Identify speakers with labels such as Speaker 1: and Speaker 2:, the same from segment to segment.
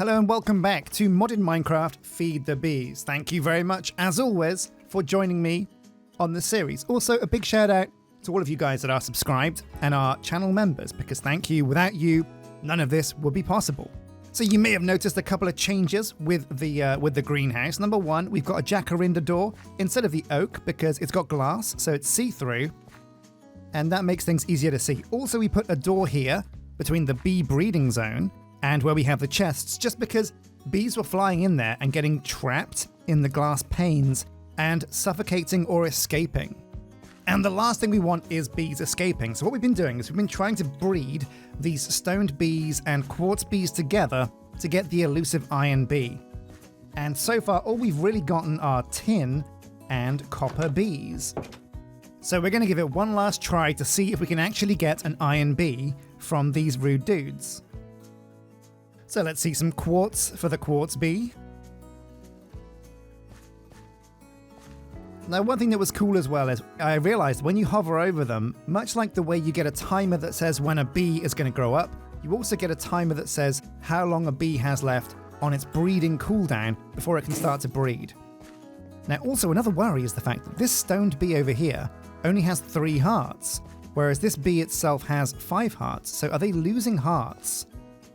Speaker 1: Hello and welcome back to Modded Minecraft Feed the Bees. Thank you very much, as always, for joining me on this series. Also, a big shout out to all of you guys that are subscribed and are channel members, because thank you. Without you, none of this would be possible. So you may have noticed a couple of changes with the greenhouse. Number one, we've got a jacaranda door instead of the oak because it's got glass, so it's see-through, and that makes things easier to see. Also, we put a door here between the bee breeding zone and where we have the chests, just because bees were flying in there and getting trapped in the glass panes and suffocating or escaping. And the last thing we want is bees escaping. So what we've been doing is we've been trying to breed these stoned bees and quartz bees together to get the elusive iron bee. And so far, all we've really gotten are tin and copper bees. So we're going to give it one last try to see if we can actually get an iron bee from these rude dudes. So let's see some quartz for the quartz bee. Now, one thing that was cool as well is I realized when you hover over them, much like the way you get a timer that says when a bee is going to grow up, you also get a timer that says how long a bee has left on its breeding cooldown before it can start to breed. Now, also another worry is the fact that this stoned bee over here only has 3 hearts, whereas this bee itself has 5 hearts. So are they losing hearts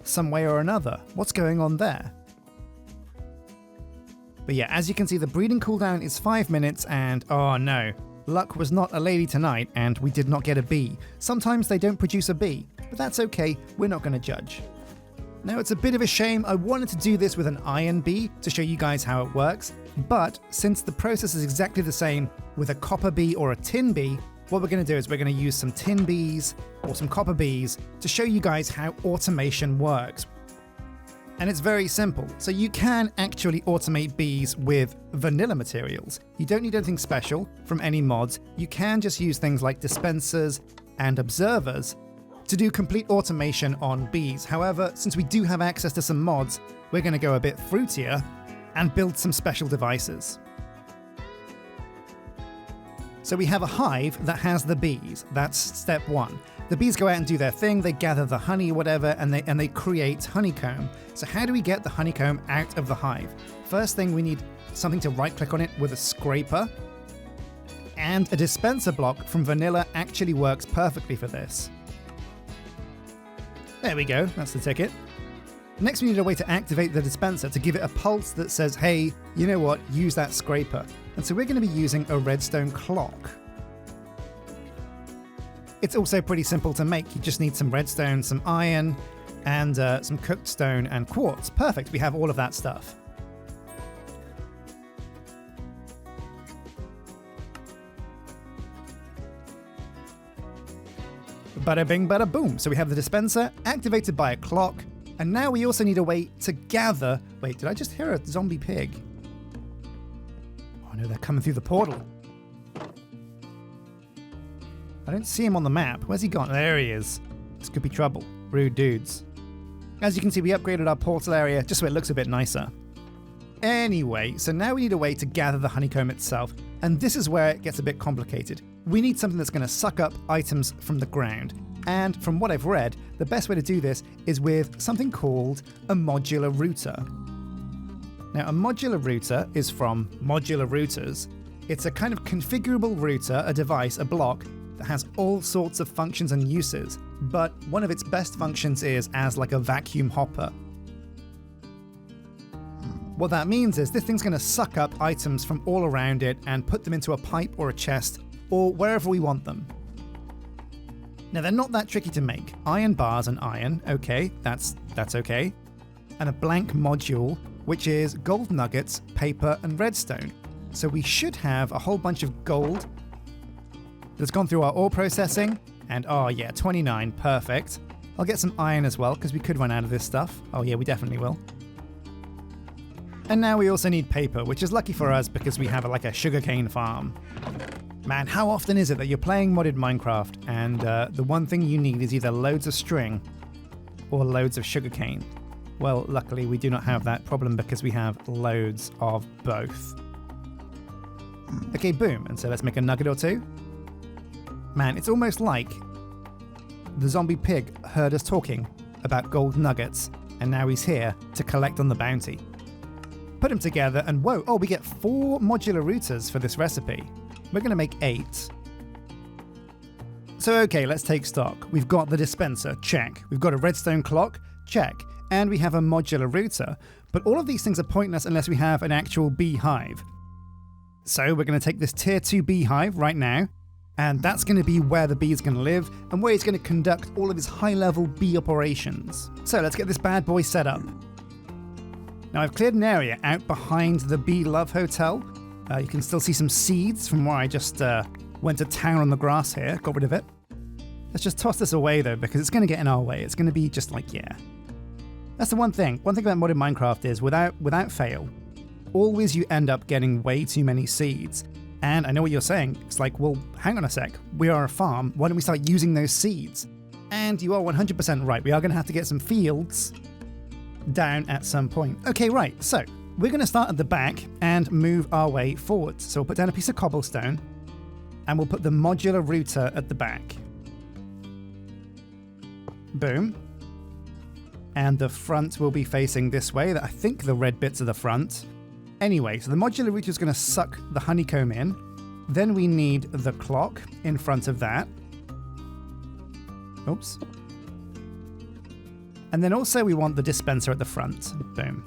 Speaker 1: some way or another? What's going on there? But yeah, as you can see, the breeding cooldown is 5 minutes and oh no, luck was not a lady tonight and we did not get a bee. Sometimes they don't produce a bee, but that's okay, we're not going to judge. Now, it's a bit of a shame. I wanted to do this with an iron bee to show you guys how it works, but since the process is exactly the same with a copper bee or a tin bee, what we're going to do is we're going to use some tin bees or some copper bees to show you guys how automation works. And it's very simple. So you can actually automate bees with vanilla materials. You don't need anything special from any mods. You can just use things like dispensers and observers to do complete automation on bees. However, since we do have access to some mods, we're going to go a bit fruitier and build some special devices. So we have a hive that has the bees. That's step one. The bees go out and do their thing, they gather the honey, whatever, and they create honeycomb. So how do we get the honeycomb out of the hive? First thing, we need something to right-click on it with a scraper. And a dispenser block from vanilla actually works perfectly for this. There we go, that's the ticket. Next, we need a way to activate the dispenser to give it a pulse that says, hey, you know what, use that scraper. And so we're going to be using a redstone clock. It's also pretty simple to make. You just need some redstone, some iron, and some cooked stone and quartz. Perfect, we have all of that stuff. Bada bing, bada boom. So we have the dispenser activated by a clock. And now we also need a way to gather... Wait, did I just hear a zombie pig? Oh no, they're coming through the portal. I don't see him on the map. Where's he gone? There he is. This could be trouble. Rude dudes. As you can see, we upgraded our portal area just so it looks a bit nicer. Anyway, so now we need a way to gather the honeycomb itself. And this is where it gets a bit complicated. We need something that's going to suck up items from the ground. And from what I've read, the best way to do this is with something called a modular router. Now, a modular router is from Modular Routers. It's a kind of configurable router, a device, a block, that has all sorts of functions and uses, but one of its best functions is as like a vacuum hopper. What that means is this thing's going to suck up items from all around it and put them into a pipe or a chest or wherever we want them. Now, they're not that tricky to make. Iron bars and iron, okay, that's okay. And a blank module, which is gold nuggets, paper, and redstone. So we should have a whole bunch of gold that's gone through our ore processing. And oh yeah, 29, perfect. I'll get some iron as well, because we could run out of this stuff. Oh yeah, we definitely will. And now we also need paper, which is lucky for us because we have like a sugarcane farm. Man, how often is it that you're playing modded Minecraft and the one thing you need is either loads of string or loads of sugarcane? Well, luckily we do not have that problem because we have loads of both. Okay, boom. And so let's make a nugget or two. Man, it's almost like the zombie pig heard us talking about gold nuggets and now he's here to collect on the bounty. Put them together and whoa, oh, we get 4 modular routers for this recipe. We're going to make 8. So okay, let's take stock. We've got the dispenser, check. We've got a redstone clock, check. And we have a modular router. But all of these things are pointless unless we have an actual beehive. So we're going to take this tier 2 beehive right now, and that's going to be where the bee is going to live and where he's going to conduct all of his high-level bee operations. So let's get this bad boy set up. Now I've cleared an area out behind the Bee Love Hotel. You can still see some seeds from where I just went to town on the grass here, got rid of it. Let's just toss this away though, because it's going to get in our way. It's going to be just like, yeah. That's the one thing. One thing about modded Minecraft is without fail, always you end up getting way too many seeds. And I know what you're saying. It's like, well, hang on a sec. We are a farm. Why don't we start using those seeds? And you are 100% right. We are going to have to get some fields down at some point. Okay, right. So we're going to start at the back and move our way forward. So we'll put down a piece of cobblestone and we'll put the modular router at the back. Boom. And the front will be facing this way. I think the red bits are the front. Anyway, so the modular router is going to suck the honeycomb in. Then we need the clock in front of that. Oops. And then also we want the dispenser at the front. Boom.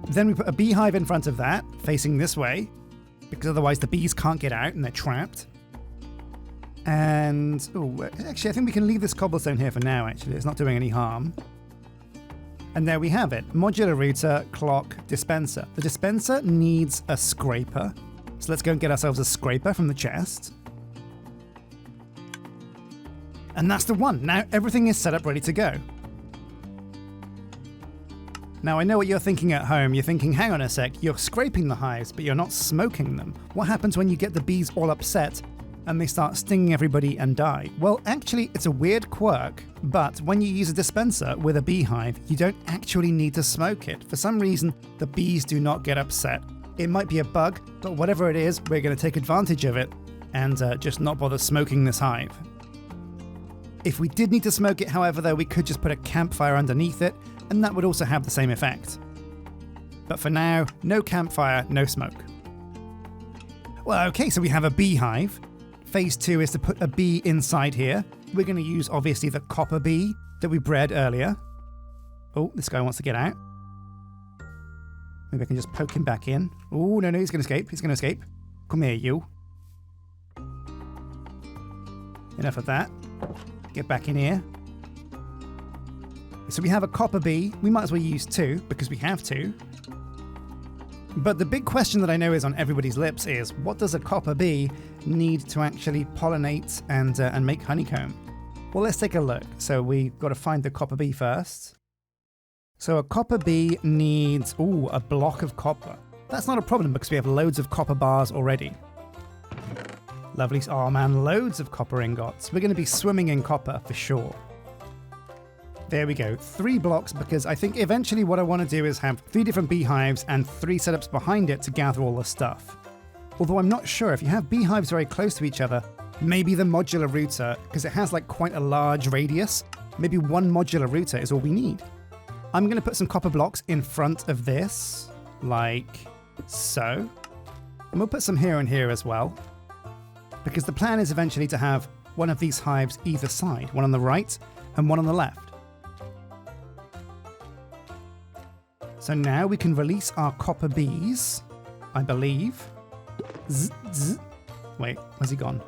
Speaker 1: Then we put a beehive in front of that, facing this way, because otherwise the bees can't get out and they're trapped. And, oh, actually I think we can leave this cobblestone here for now, actually. It's not doing any harm. And there we have it. Modular router, clock, dispenser. The dispenser needs a scraper. So let's go and get ourselves a scraper from the chest. And that's the one. Now everything is set up ready to go. Now I know what you're thinking at home. You're thinking, hang on a sec, you're scraping the hives, but you're not smoking them. What happens when you get the bees all upset and they start stinging everybody and die? Well, actually, it's a weird quirk, but when you use a dispenser with a beehive, you don't actually need to smoke it. For some reason, the bees do not get upset. It might be a bug, but whatever it is, we're going to take advantage of it and just not bother smoking this hive. If we did need to smoke it, however, though, we could just put a campfire underneath it, and that would also have the same effect. But for now, no campfire, no smoke. Well, okay, so we have a beehive. Phase 2 is to put a bee inside here. We're going to use, obviously, the copper bee that we bred earlier. Oh, this guy wants to get out. Maybe I can just poke him back in. Oh, no, he's going to escape. He's going to escape. Come here, you. Enough of that. Get back in here. So we have a copper bee. We might as well use 2 because we have 2. But the big question that I know is on everybody's lips is, what does a copper bee need to actually pollinate and make honeycomb? Well, let's take a look. So we've got to find the copper bee first. So a copper bee needs, a block of copper. That's not a problem because we have loads of copper bars already. Lovely. Oh man, loads of copper ingots. We're going to be swimming in copper for sure. There we go. 3 blocks, because I think eventually what I want to do is have 3 different beehives and 3 setups behind it to gather all the stuff. Although I'm not sure, if you have beehives very close to each other, maybe the modular router, because it has like quite a large radius, maybe 1 modular router is all we need. I'm going to put some copper blocks in front of this, like so. And we'll put some here and here as well, because the plan is eventually to have one of these hives either side, one on the right and one on the left. So now we can release our copper bees, I believe. Zzz, zzz. Wait, where's he gone?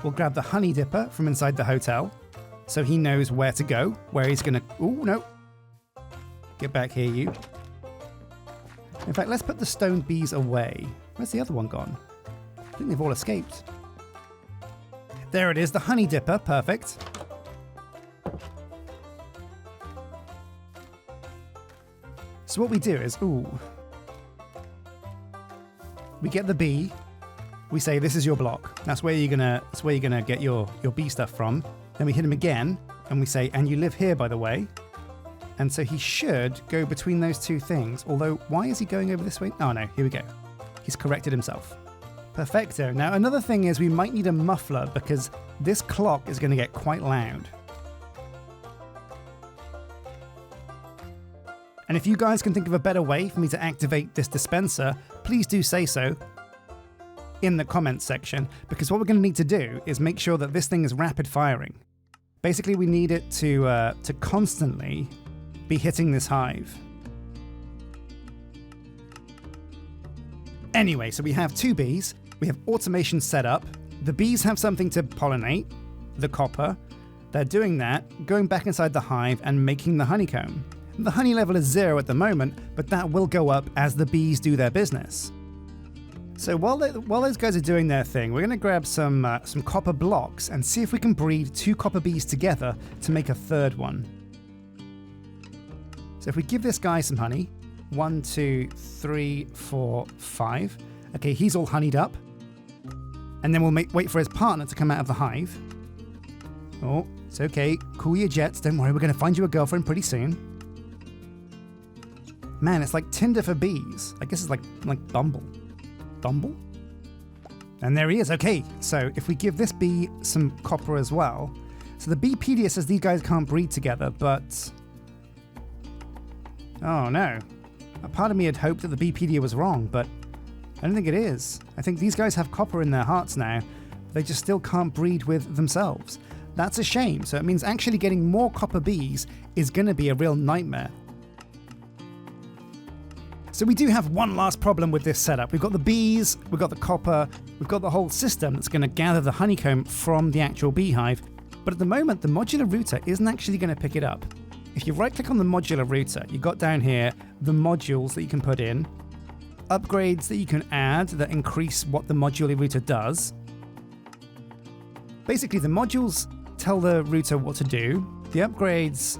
Speaker 1: We'll grab the honey dipper from inside the hotel, so he knows where to go, where he's gonna... Ooh, no. Get back here, you. In fact, let's put the stone bees away. Where's the other one gone? I think they've all escaped. There it is, the honey dipper, perfect. So what we do is, we get the bee. We say this is your block. That's where you're gonna get your bee stuff from. Then we hit him again, and we say, and you live here, by the way. And so he should go between those 2 things. Although, why is he going over this way? Oh no, here we go. He's corrected himself. Perfecto. Now, another thing is we might need a muffler because this clock is going to get quite loud. And if you guys can think of a better way for me to activate this dispenser, please do say so in the comments section, because what we're going to need to do is make sure that this thing is rapid firing. Basically, we need it to constantly be hitting this hive. Anyway, so we have 2 bees. We have automation set up. The bees have something to pollinate, the copper. They're doing that, going back inside the hive and making the honeycomb. The honey level is 0 at the moment, but that will go up as the bees do their business. So while those guys are doing their thing, we're going to grab some copper blocks and see if we can breed 2 copper bees together to make a 3rd one. So if we give this guy some honey, 1, 2, 3, 4, 5. Okay, he's all honeyed up. And then we'll wait for his partner to come out of the hive. Oh, it's okay. Cool your jets. Don't worry, we're going to find you a girlfriend pretty soon. Man, it's like Tinder for bees. I guess it's like Bumble. Bumble? And there he is. Okay, so if we give this bee some copper as well. So the Beepedia says these guys can't breed together, but... Oh no. A part of me had hoped that the Beepedia was wrong, but I don't think it is. I think these guys have copper in their hearts now. They just still can't breed with themselves. That's a shame. So it means actually getting more copper bees is going to be a real nightmare. So we do have one last problem with this setup. We've got the bees, we've got the copper, we've got the whole system that's going to gather the honeycomb from the actual beehive. But at the moment, the modular router isn't actually going to pick it up. If you right-click on the modular router, you've got down here the modules that you can put in, upgrades that you can add that increase what the modular router does. Basically, the modules tell the router what to do, the upgrades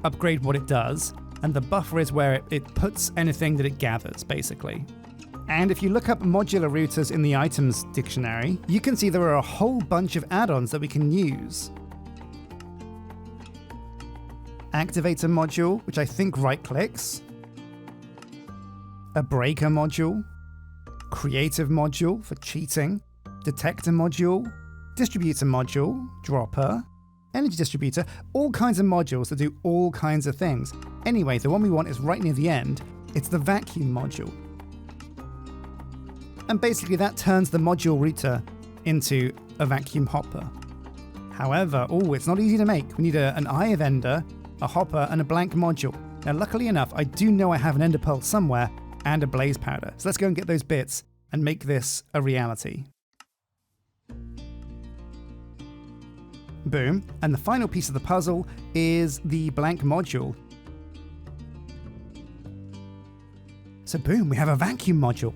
Speaker 1: upgrade what it does, and the buffer is where it puts anything that it gathers, basically. And if you look up modular routers in the items dictionary, you can see there are a whole bunch of add-ons that we can use. Activator module, which I think right-clicks. A breaker module. Creative module for cheating. Detector module. Distributor module. Dropper. Energy distributor. All kinds of modules that do all kinds of things. Anyway, the one we want is right near the end. It's the vacuum module. And basically that turns the module router into a vacuum hopper. However, it's not easy to make. We need an eye of ender, a hopper, and a blank module. Now, luckily enough, I do know I have an ender pearl somewhere and a blaze powder. So let's go and get those bits and make this a reality. Boom. And the final piece of the puzzle is the blank module. So boom, we have a vacuum module.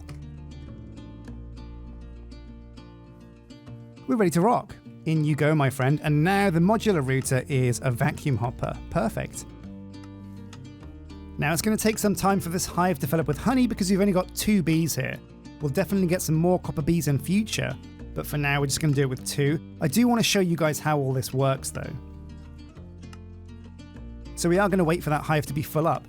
Speaker 1: We're ready to rock. In you go, my friend. And now the modular router is a vacuum hopper. Perfect. Now it's going to take some time for this hive to fill up with honey because we've only got 2 bees here. We'll definitely get some more copper bees in future, but for now we're just going to do it with 2. I do want to show you guys how all this works though. So we are going to wait for that hive to be full up.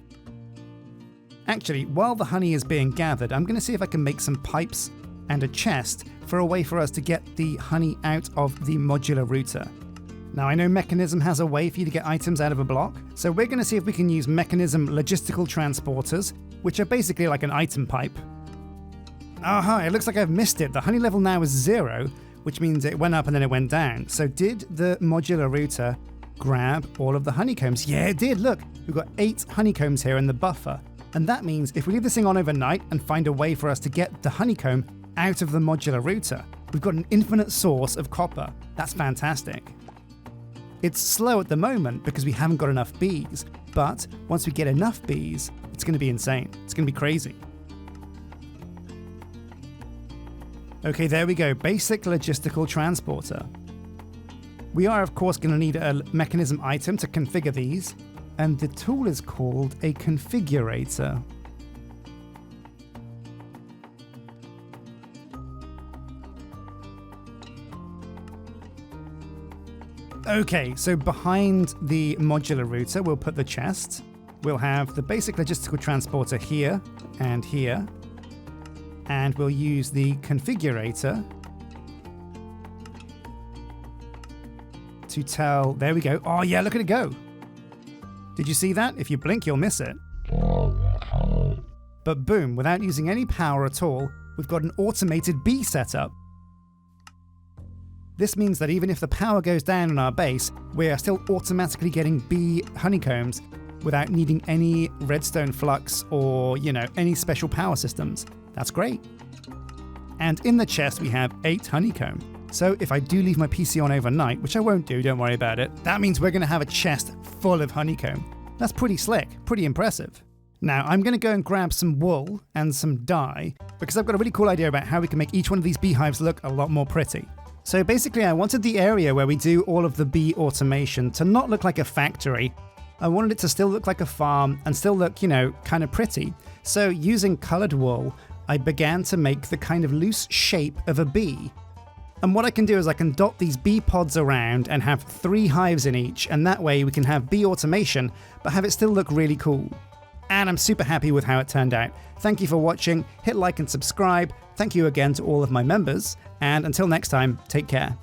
Speaker 1: Actually, while the honey is being gathered, I'm going to see if I can make some pipes and a chest for a way for us to get the honey out of the modular router. Now I know Mechanism has a way for you to get items out of a block, so we're going to see if we can use Mechanism logistical transporters, which are basically like an item pipe. Aha, it looks like I've missed it. The honey level now is 0, which means it went up and then it went down. So did the modular router grab all of the honeycombs? Yeah, it did. Look, we've got 8 honeycombs here in the buffer. And that means if we leave this thing on overnight and find a way for us to get the honeycomb out of the modular router, we've got an infinite source of copper. That's fantastic. It's slow at the moment because we haven't got enough bees, but once we get enough bees, it's going to be insane. It's going to be crazy. Okay, there we go. Basic logistical transporter. We are, of course, going to need a mechanism item to configure these, and the tool is called a Configurator. Okay, so behind the modular router, we'll put the chest. We'll have the basic logistical transporter here and here. And we'll use the configurator to tell, there we go. Oh yeah, look at it go. Did you see that? If you blink, you'll miss it. But boom, without using any power at all, we've got an automated bee setup. This means that even if the power goes down on our base, we are still automatically getting bee honeycombs without needing any redstone flux or, any special power systems. That's great. And in the chest, we have 8 honeycomb. So if I do leave my PC on overnight, which I won't do, don't worry about it, that means we're going to have a chest full of honeycomb. That's pretty slick, pretty impressive. Now, I'm going to go and grab some wool and some dye, because I've got a really cool idea about how we can make each one of these beehives look a lot more pretty. So basically, I wanted the area where we do all of the bee automation to not look like a factory. I wanted it to still look like a farm and still look, kind of pretty. So using colored wool, I began to make the kind of loose shape of a bee. And what I can do is I can dot these bee pods around and have 3 hives in each, and that way we can have bee automation, but have it still look really cool. And I'm super happy with how it turned out. Thank you for watching, hit like and subscribe. Thank you again to all of my members, and until next time, take care.